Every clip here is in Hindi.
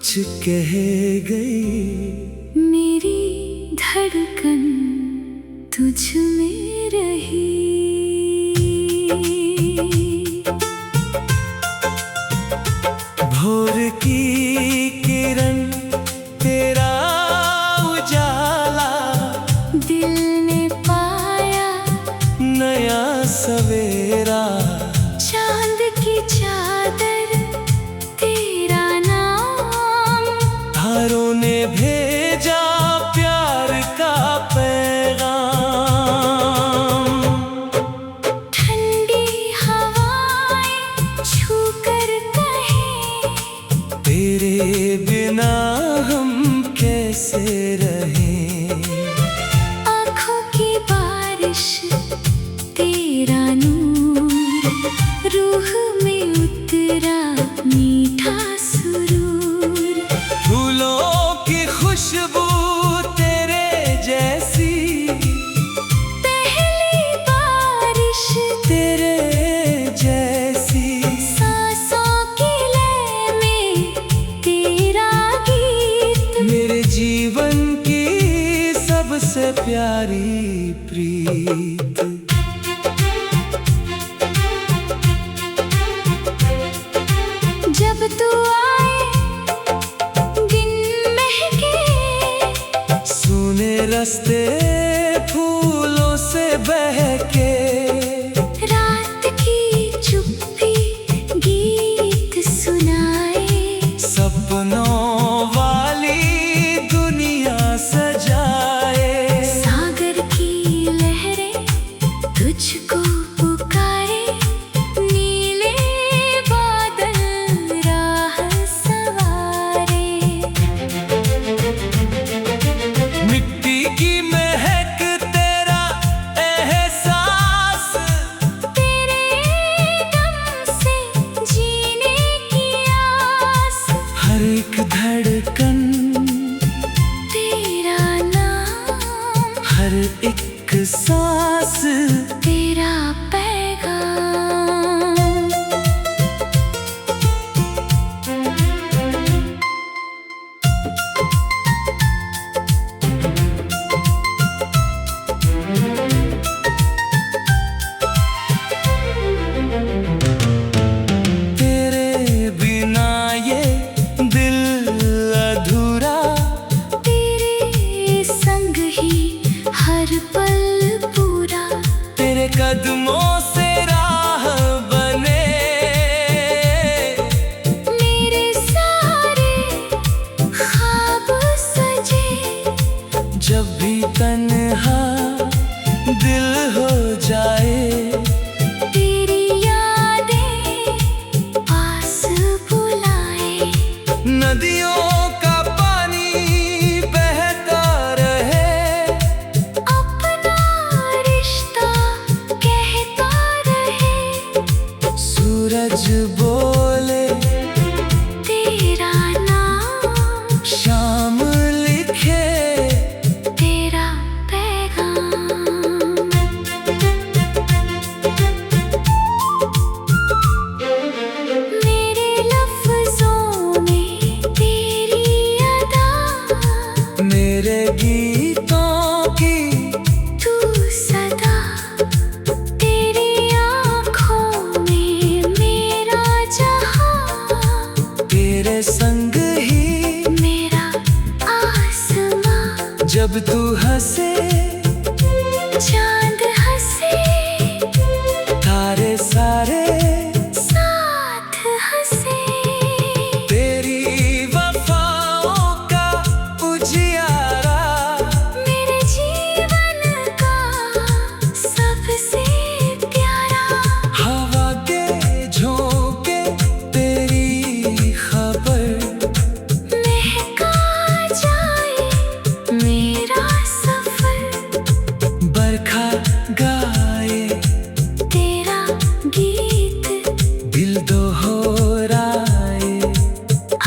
कुछ कह गई। मेरी धड़कन तुझ में रही। भोर की किरण तेरा उजाला, दिल ने पाया नया सवेरा। चांद की चादर तेरा नाम, तारों ने भेजा प्यार का पैगाम। ठंडी हवाएं छू कर कहे, तेरे बिना हम कैसे रहें। आँखों की बारिश तेरा नूर, रूह में उतरा मीठा सुरूर। फूलों की खुशबू तेरे जैसी, पहली बारिश तेरे जैसी। सांसों की लय में तेरा गीत, मेरे जीवन की सबसे प्यारी प्रीत। जब तू आए दिन महके, सुने रास्ते फूलों से बहके। रात की चुप्पी गीत सुनाए, सपनों वाली दुनिया सजाए। सागर की लहरें तुझको पुकारे, नीले बादल राह सवारे। मिट्टी की महक तेरा एहसास, तेरे दम से जीने की आस। हर एक धड़कन तेरा नाम, हर एक सांस तेरा पैगाम। तेरे बिना ये दिल अधूरा। तेरे संग ही हर पल पूरा, तेरे कदमों से राह बने। मेरे सारे ख्वाब सजे। जब भी तन्हा दिल हो जाए, तेरी यादें पास बुलाए। नदियों का पानी बहता रहे। अपना रिश्ता कहता रहे। सूरज बोले तेरा नाम, शाम लिखे तेरा पैगाम। मेरे लफ्जों में तेरी अदा, मेरे गीतों की। तू सदा, तेरी आँखों में मेरा जहां, तेरे संग ही मेरा आसमां। जब तू हंसे चांद हंसे, तारे सारे साथ हंसे। तेरी वफाओं का उजियारा, मेरे जीवन का सबसे प्यारा। हवा के झोंके तेरी खबर। महका जाए मेरा सफर, बरखा गाए तेरा गीत, दिल दोहराए।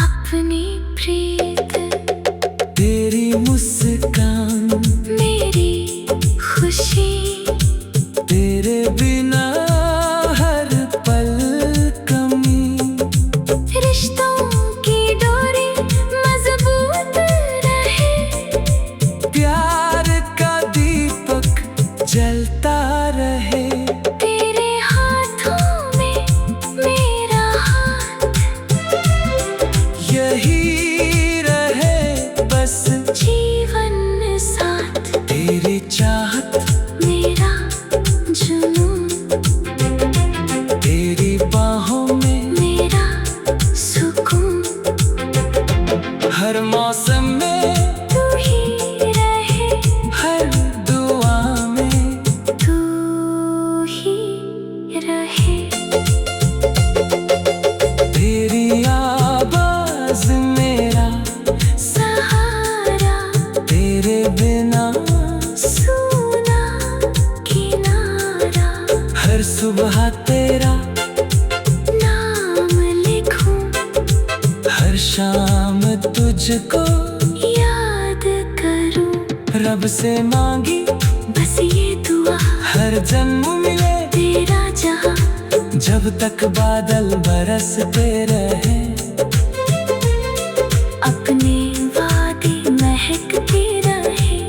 अपनी प्रीत, तेरी मुस्कान, मेरी खुशी। तेरे बिना हर पल कमी। रिश्तों की डोरी मौसम में तू ही रहे, हर दुआ में तू ही रहे। तेरी आवाज मेरा सहारा, तेरे बिना सूना किनारा। हर सुबह तेरा नाम लिखूं, हर शाम तुझको याद करूं। रब से मांगी बस ये दुआ, हर जन्म मिले तेरा जहां। जब तक बादल बरसते रहे, अपने वादे महकते रहे।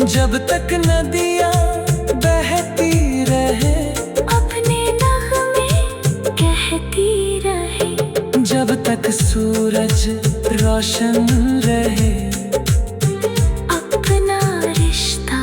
जब तक नदियाँ बहती रहे, अपने नगमे कहती रहे। जब तक सूरज रोशन रहे, अपना रिश्ता